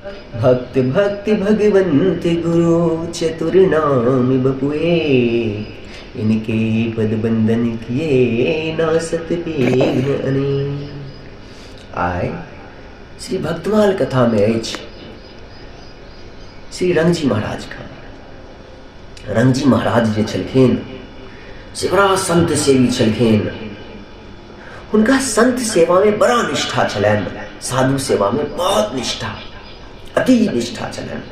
भक्ति भक्ति भगवंत गुरु चतुर नाम बपुए, इनके पद बंदन किए नासत विघ्न अनेक। आय श्री भक्तमाल कथा में अछि श्री रंगजी महाराज का। रंगजी महाराज जे छलखिन से बड़ा संत सेवी छलखिन। उनका संत सेवा में बड़ा निष्ठा छलैन, साधु सेवा में बहुत निष्ठा, अति निष्ठा छलैन।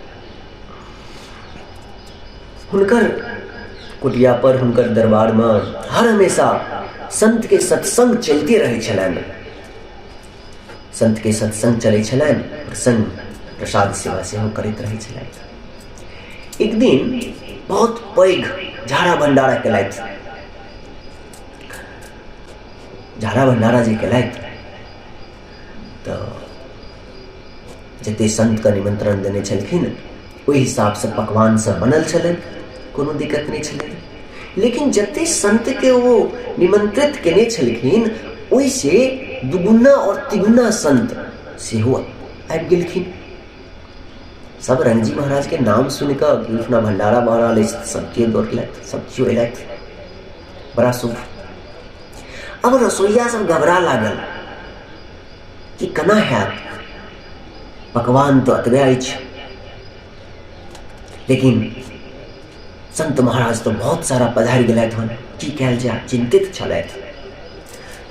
हुनकर कुटिया पर, हुनकर दरबार में हर हमेशा संत के सत्संग चलते रहे छलैन। संत के सत्संग चले छलैन, प्रसंग प्रसाद सेवा सेहो करैत रहे छलैन। एक दिन बहुत पैघ झाड़ा भंडारा केलैथ। झाड़ा भंडारा जे केलैथ तो जते संत का निमंत्रण देने छलखिन ओहि हिसाब से पकवान सब बनल छलै, कोनो दिक्कत नहीं छलै। लेकिन जते संत के वो निमंत्रित केने छलखिन ओहि से दुगुना और तिगुना संत सेहो आबि गेलखिन। सब रंगजी महाराज के नाम सुनकर कि उठना भंडारा बहराल सब के दौड़लथि, सब केओ अयलथि, बड़ा शुभ। अब रसोईया सब घबरा लागल कि केना हैत, पकवान तो अतबे अछि। लेकिन संत महाराज तो बहुत सारा पधारि गेलथि हन, की कयल जाय, चिंतित छलथि।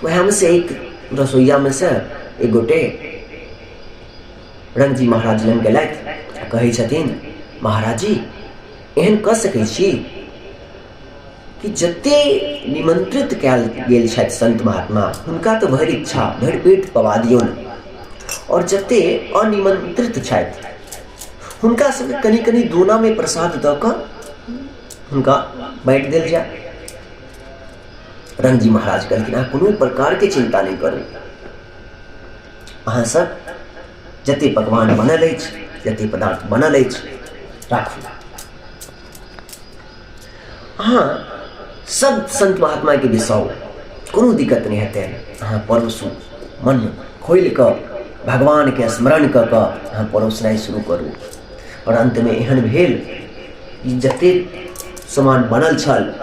वह में से एक रसोईया में से एक गोटे रंगजी महाराज लग गेलथि, कहै छथिन महाराज जी एहन कऽ सकै छी कि जते निमंत्रित कयल गेल छथि संत महात्मा हुनका तो भरि इच्छा भरि पेट पवा दियौन, और जते अनिमंत्रित छथि हुनका सब कनि कनि दोना में प्रसाद दऽ कऽ हुनका बाँटि देल जाय। रंगजी महाराज कहलखिन अहाँ कोनो प्रकार के चिंता नहीं करू, अहाँ सब जते पकवान बनल अछि, जते पदार्थ बनल अछि राखू। अहाँ सब संत महात्मा के बिसाउ, कोनो दिक्कत नहीं हेतै। अहाँ परोसू, मन खोलि कऽ भगवान के स्मरण कऽ कऽ अहाँ परोसनाइ शुरू करू। और अंत में एहन भेल कि जते सामान बनल छल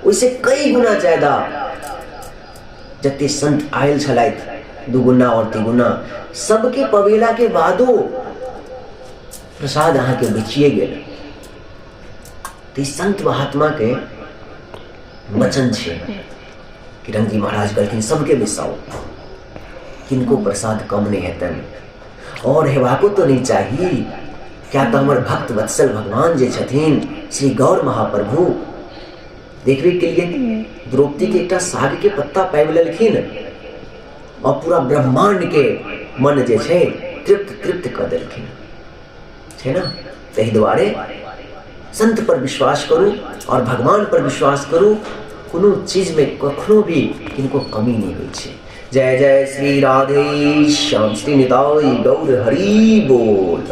ओइसे कई गुना ज्यादा जते संत आयल छलथि, दुगुना और तिगुना, सबके पवेला के बादो प्रसाद अहाँ के बचिए गेल। तो संत महात्मा के वचन छे कि रंगजी महाराज कहलखिन सबके बिसाओ, किनको प्रसाद कम नहीं हेतन, और हेबाको तो नहीं चाहिए। क्या तो हमर भक्त वत्सल भगवान जे छथिन श्री गौर महाप्रभु देखबे के लिए द्रौपदी के एकटा साग के पत्ता पाबि लेलखिन और पूरा ब्रह्मांड के मन जे छै तृप्त कऽ देलखिन, है ना। तहि दुआरे संत पर विश्वास करू और भगवान पर विश्वास करू, कोनो चीज में कखनो भी किनको कमी नहीं होइ छै। जय जय श्री राधे श्याम, श्री निताई गौर हरि बोल।